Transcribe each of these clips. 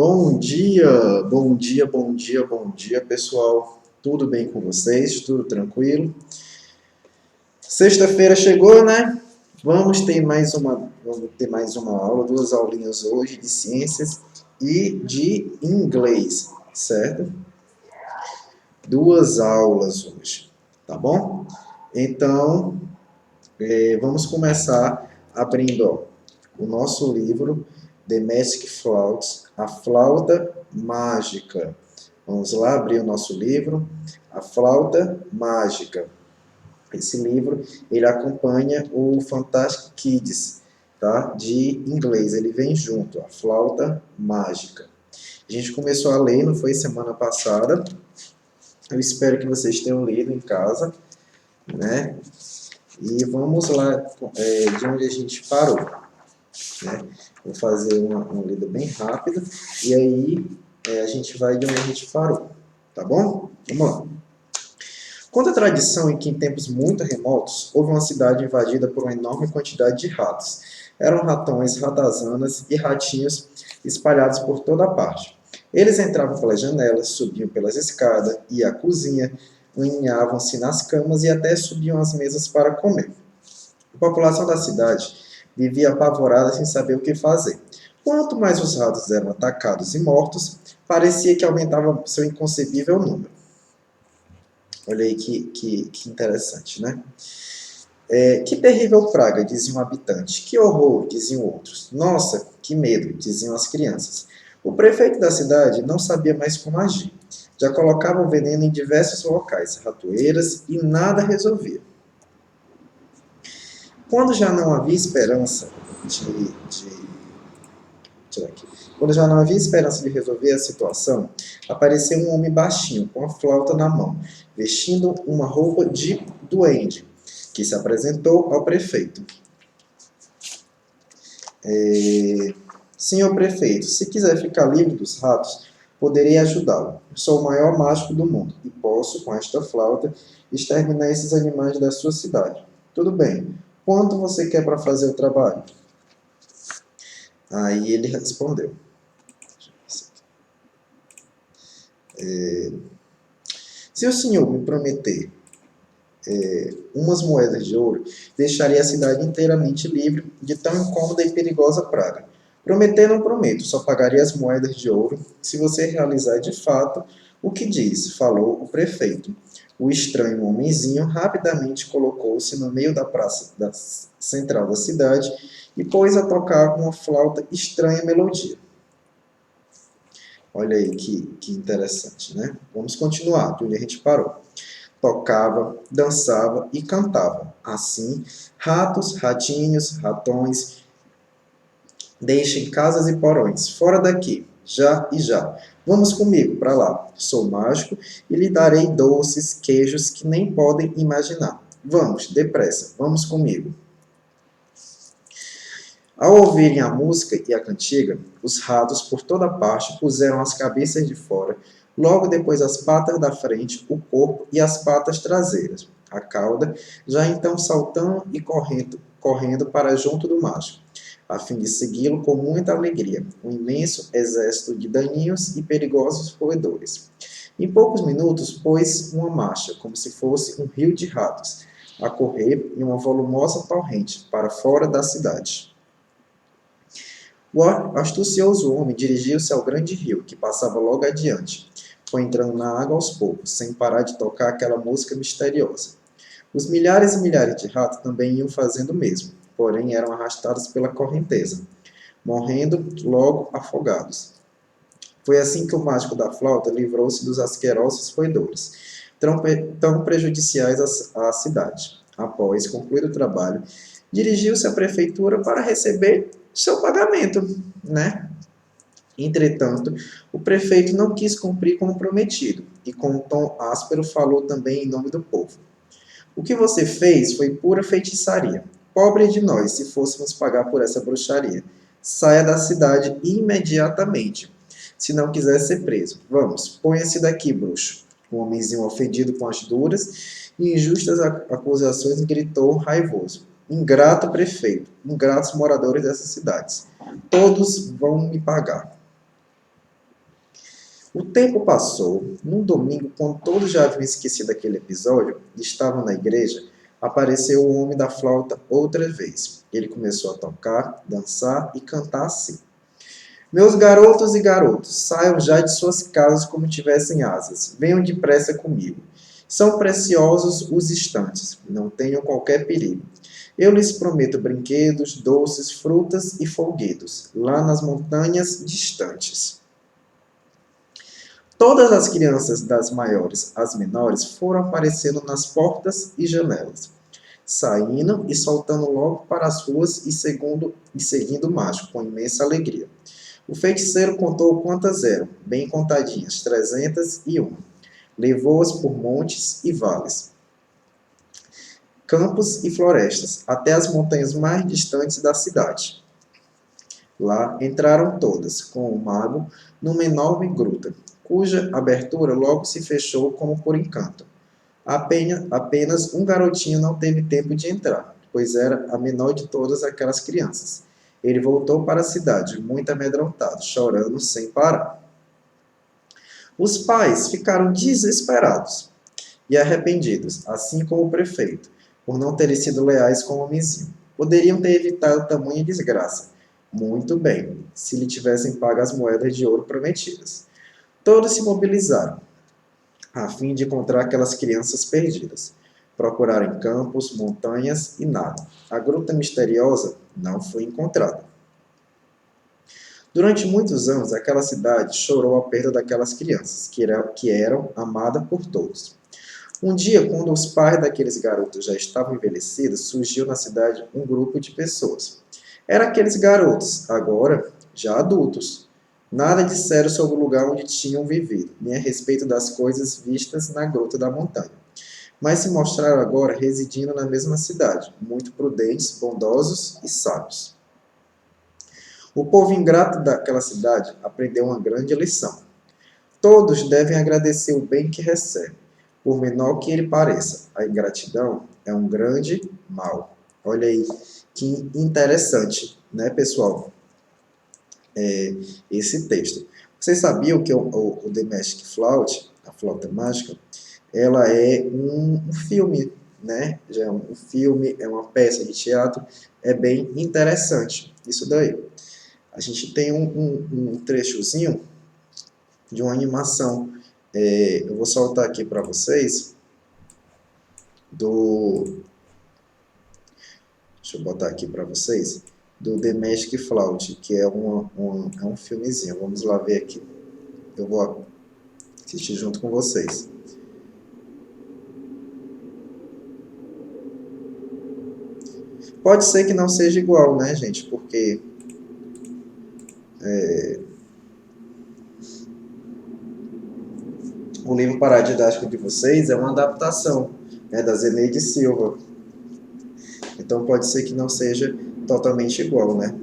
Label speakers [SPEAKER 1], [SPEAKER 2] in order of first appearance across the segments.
[SPEAKER 1] Bom dia, bom dia, bom dia, bom dia, pessoal. Tudo bem com vocês? Tudo tranquilo? Sexta-feira chegou, né? Vamos ter mais uma aula, duas aulinhas hoje de ciências e de inglês, certo? Duas aulas hoje, tá bom? Então, vamos começar abrindo, o nosso livro The Magic Flute, a flauta mágica. Vamos lá abrir o nosso livro, A Flauta Mágica. Esse livro, ele acompanha o Fantastic Kids, tá? De inglês, ele vem junto, A Flauta Mágica. A gente começou a ler, não foi semana passada. Eu espero que vocês tenham lido em casa, né? E vamos lá de onde a gente parou, né? Vou fazer uma lida bem rápida e aí a gente vai de onde a gente parou, tá bom? Vamos lá. Conta a tradição em que, em tempos muito remotos, houve uma cidade invadida por uma enorme quantidade de ratos. Eram ratões, ratazanas e ratinhos espalhados por toda parte. Eles entravam pelas janelas, subiam pelas escadas e à cozinha, aninhavam-se nas camas e até subiam às mesas para comer. A população da cidade vivia apavorada sem saber o que fazer. Quanto mais os ratos eram atacados e mortos, parecia que aumentava seu inconcebível número. Olha aí que interessante, né? Que terrível praga, dizia um habitante. Que horror, diziam outros. Nossa, que medo, diziam as crianças. O prefeito da cidade não sabia mais como agir. Já colocava o veneno em diversos locais, ratoeiras, e nada resolvia. Quando já não havia esperança Quando já não havia esperança de resolver a situação, apareceu um homem baixinho, com a flauta na mão, vestindo uma roupa de duende, que se apresentou ao prefeito. Senhor prefeito, se quiser ficar livre dos ratos, poderei ajudá-lo. Sou o maior mágico do mundo e posso, com esta flauta, exterminar esses animais da sua cidade. Tudo bem. Quanto você quer para fazer o trabalho? Aí ele respondeu. Se o senhor me prometer umas moedas de ouro, deixaria a cidade inteiramente livre de tão incômoda e perigosa praga. Prometer não prometo, só pagaria as moedas de ouro se você realizar de fato o que diz, falou o prefeito. O estranho homenzinho rapidamente colocou-se no meio da praça central da cidade e pôs a tocar uma flauta estranha melodia. Olha aí que interessante, né? Vamos continuar, de onde a gente parou. Tocava, dançava e cantava. Assim, ratos, ratinhos, ratões, deixem casas e porões, fora daqui, já e já. Vamos comigo para lá. Sou mágico e lhe darei doces, queijos que nem podem imaginar. Vamos, depressa, vamos comigo. Ao ouvirem a música e a cantiga, os ratos por toda parte puseram as cabeças de fora, logo depois as patas da frente, o corpo e as patas traseiras, a cauda, já então saltando e correndo para junto do mágico, a fim de segui-lo com muita alegria, um imenso exército de daninhos e perigosos roedores. Em poucos minutos, pôs uma marcha, como se fosse um rio de ratos, a correr em uma volumosa torrente para fora da cidade. O astucioso homem dirigiu-se ao grande rio, que passava logo adiante. Foi entrando na água aos poucos, sem parar de tocar aquela música misteriosa. Os milhares e milhares de ratos também iam fazendo o mesmo, porém eram arrastados pela correnteza, morrendo logo afogados. Foi assim que o mágico da flauta livrou-se dos asquerosos roedores, tão prejudiciais à cidade. Após concluir o trabalho, dirigiu-se à prefeitura para receber seu pagamento, né? Entretanto, o prefeito não quis cumprir como prometido e com um tom áspero falou também em nome do povo. O que você fez foi pura feitiçaria. Pobre de nós se fôssemos pagar por essa bruxaria. Saia da cidade imediatamente, se não quiser ser preso. Vamos, ponha-se daqui, bruxo. O homenzinho ofendido com as duras e injustas acusações gritou raivoso. Ingrato prefeito, ingratos moradores dessas cidades. Todos vão me pagar. O tempo passou. Num domingo, quando todos já haviam esquecido aquele episódio e estavam na igreja, apareceu o homem da flauta outra vez. Ele começou a tocar, dançar e cantar assim: Meus garotos e garotos, saiam já de suas casas como tivessem asas. Venham depressa comigo. São preciosos os instantes, não tenham qualquer perigo. Eu lhes prometo brinquedos, doces, frutas e folguedos, lá nas montanhas distantes. Todas as crianças, das maiores às menores, foram aparecendo nas portas e janelas, saindo e saltando logo para as ruas e seguindo o mágico com imensa alegria. O feiticeiro contou quantas eram, bem contadinhas, 301. Levou-as por montes e vales, campos e florestas, até as montanhas mais distantes da cidade. Lá entraram todas, com o mago, numa enorme gruta, cuja abertura logo se fechou como por encanto. Apenas um garotinho não teve tempo de entrar, pois era a menor de todas aquelas crianças. Ele voltou para a cidade, muito amedrontado, chorando sem parar. Os pais ficaram desesperados e arrependidos, assim como o prefeito, por não terem sido leais com o homenzinho. Poderiam ter evitado tamanha desgraça. Muito bem, se lhe tivessem pago as moedas de ouro prometidas. Todos se mobilizaram, a fim de encontrar aquelas crianças perdidas. Procuraram em campos, montanhas e nada. A gruta misteriosa não foi encontrada. Durante muitos anos, aquela cidade chorou a perda daquelas crianças, que eram amadas por todos. Um dia, quando os pais daqueles garotos já estavam envelhecidos, surgiu na cidade um grupo de pessoas. Eram aqueles garotos, agora já adultos. Nada disseram sobre o lugar onde tinham vivido, nem a respeito das coisas vistas na Gruta da Montanha. Mas se mostraram agora residindo na mesma cidade, muito prudentes, bondosos e sábios. O povo ingrato daquela cidade aprendeu uma grande lição. Todos devem agradecer o bem que recebem, por menor que ele pareça. A ingratidão é um grande mal. Olha aí, que interessante, né, pessoal? Esse texto. Vocês sabiam que o The Magic Flute, a flauta mágica, ela é um filme, né? Já é um filme, é uma peça de teatro, é bem interessante isso daí. A gente tem um trechozinho de uma animação. Eu vou soltar aqui para vocês do. Deixa eu botar aqui para vocês. Do The Magic Flute, que é um filmezinho. Vamos lá ver aqui. Eu vou assistir junto com vocês. Pode ser que não seja igual, né, gente? Porque o livro paradidático de vocês é uma adaptação, né, da Zeneide Silva. Então pode ser que não seja totalmente igual, né?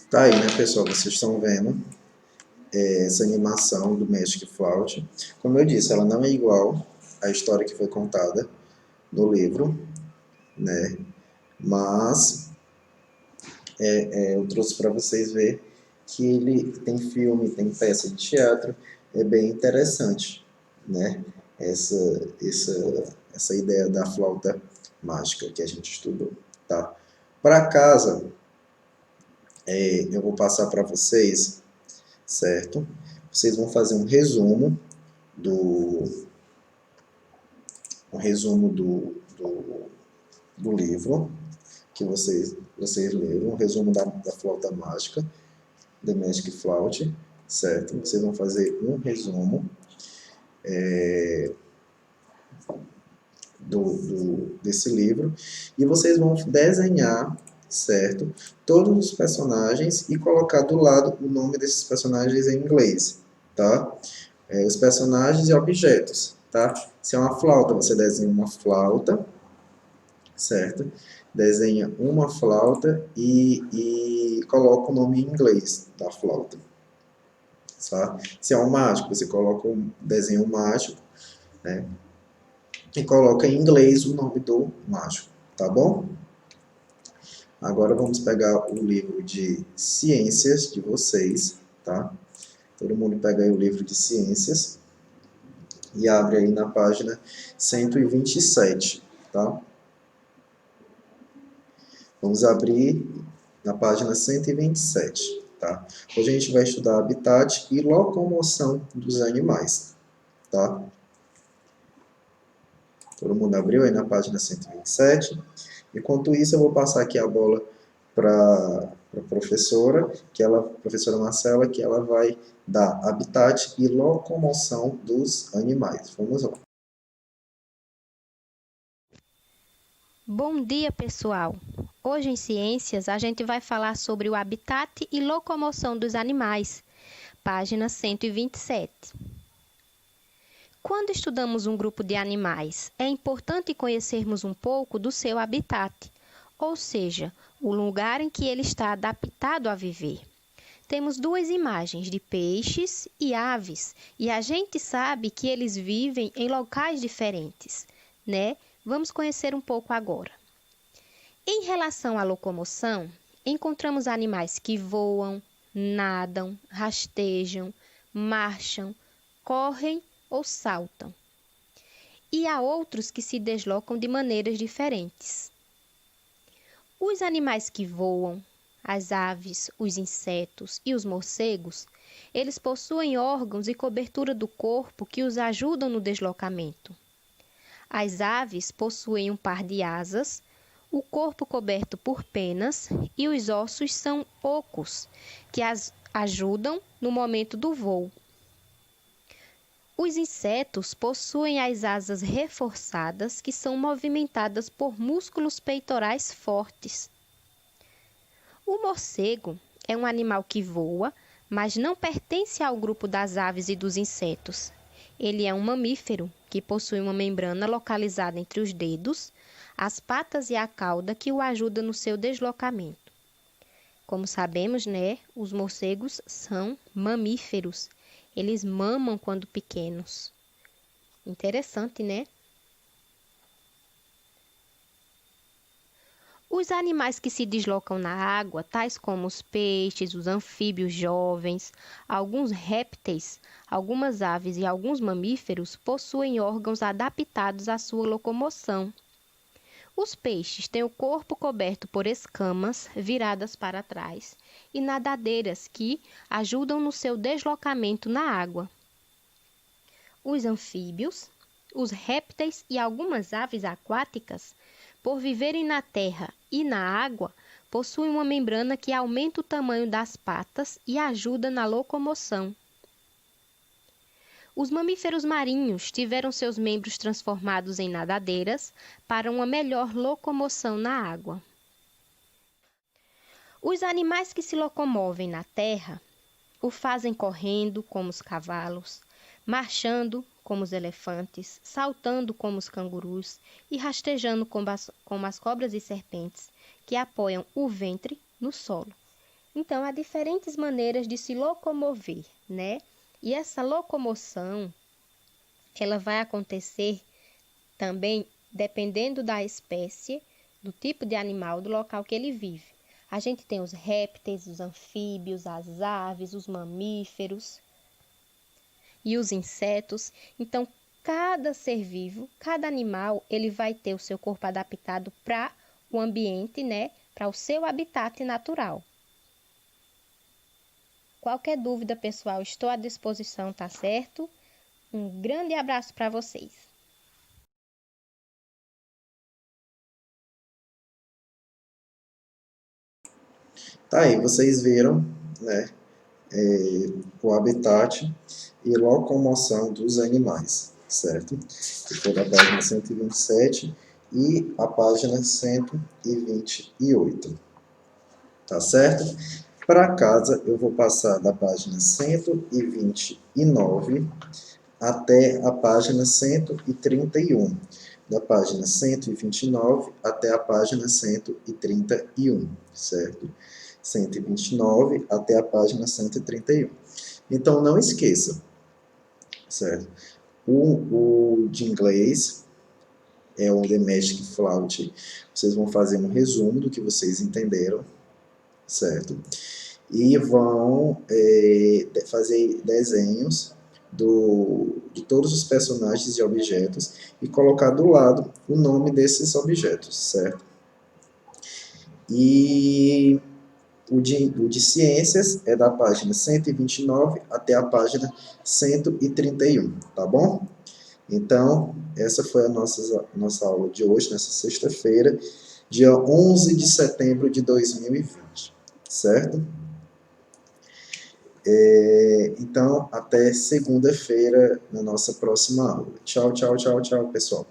[SPEAKER 1] Tá aí, né, pessoal? Vocês estão vendo essa animação do Magic Flout. Como eu disse, ela não é igual à história que foi contada no livro, né? Mas eu trouxe para vocês ver que ele tem filme, tem peça de teatro, é bem interessante, né? Essa ideia da flauta mágica que a gente estudou, tá? Para casa, eu vou passar para vocês, certo? Vocês vão fazer do, um resumo do livro que vocês leram, um resumo da flauta mágica, The Magic Flout, certo? Vocês vão fazer um resumo desse livro e vocês vão desenhar, certo? Todos os personagens e colocar do lado o nome desses personagens em inglês, tá? Os personagens e objetos, tá? Se é uma flauta, você desenha uma flauta, certo? Desenha uma flauta e coloca o nome em inglês da flauta, tá? Se é um mágico, você coloca desenha um mágico, né? E coloca em inglês o nome do mágico, tá bom? Agora vamos pegar o livro de ciências de vocês, tá? Todo mundo pega aí o livro de ciências e abre aí na página 127, tá? Vamos abrir na página 127, tá? Hoje a gente vai estudar habitat e locomoção dos animais, tá? Todo mundo abriu aí na página 127. Enquanto isso, eu vou passar aqui a bola para a professora, professora Marcela, que ela vai dar habitat e locomoção dos animais. Vamos lá.
[SPEAKER 2] Bom dia, pessoal! Hoje em Ciências a gente vai falar sobre o habitat e locomoção dos animais, página 127. Quando estudamos um grupo de animais, é importante conhecermos um pouco do seu habitat, ou seja, o lugar em que ele está adaptado a viver. Temos duas imagens de peixes e aves, e a gente sabe que eles vivem em locais diferentes, né? Vamos conhecer um pouco agora. Em relação à locomoção, encontramos animais que voam, nadam, rastejam, marcham, correm ou saltam. E há outros que se deslocam de maneiras diferentes. Os animais que voam, as aves, os insetos e os morcegos, eles possuem órgãos e cobertura do corpo que os ajudam no deslocamento. As aves possuem um par de asas, o corpo coberto por penas e os ossos são ocos, que as ajudam no momento do voo. Os insetos possuem as asas reforçadas, que são movimentadas por músculos peitorais fortes. O morcego é um animal que voa, mas não pertence ao grupo das aves e dos insetos. Ele é um mamífero que possui uma membrana localizada entre os dedos, as patas e a cauda que o ajuda no seu deslocamento. Como sabemos, né, os morcegos são mamíferos. Eles mamam quando pequenos. Interessante, né? Os animais que se deslocam na água, tais como os peixes, os anfíbios jovens, alguns répteis, algumas aves e alguns mamíferos, possuem órgãos adaptados à sua locomoção. Os peixes têm o corpo coberto por escamas viradas para trás e nadadeiras que ajudam no seu deslocamento na água. Os anfíbios, os répteis e algumas aves aquáticas, por viverem na terra e na água, possuem uma membrana que aumenta o tamanho das patas e ajuda na locomoção. Os mamíferos marinhos tiveram seus membros transformados em nadadeiras para uma melhor locomoção na água. Os animais que se locomovem na terra o fazem correndo, como os cavalos, marchando, como os elefantes, saltando, como os cangurus, e rastejando, como as cobras e serpentes, que apoiam o ventre no solo. Então, há diferentes maneiras de se locomover, né? E essa locomoção, ela vai acontecer também dependendo da espécie, do tipo de animal, do local que ele vive. A gente tem os répteis, os anfíbios, as aves, os mamíferos e os insetos. Então, cada ser vivo, cada animal, ele vai ter o seu corpo adaptado para o ambiente, né? Para o seu habitat natural. Qualquer dúvida, pessoal, estou à disposição, tá certo? Um grande abraço para vocês.
[SPEAKER 1] Tá aí, vocês viram, né, o habitat e locomoção dos animais, certo? Que foi da página 127 e a página 128, tá certo? Para casa, eu vou passar da página 129 até a página 131. Da página 129 até a página 131, certo? 129 até a página 131. Então, não esqueça, certo? O de inglês é o The Magic Flout. Vocês vão fazer um resumo do que vocês entenderam, certo? E vão fazer desenhos de todos os personagens e objetos e colocar do lado o nome desses objetos, certo? E O de ciências é da página 129 até a página 131, tá bom? Então, essa foi a nossa aula de hoje, nessa sexta-feira, dia 11 de setembro de 2020, certo? Então, até segunda-feira na nossa próxima aula. Tchau, tchau, tchau, tchau, pessoal.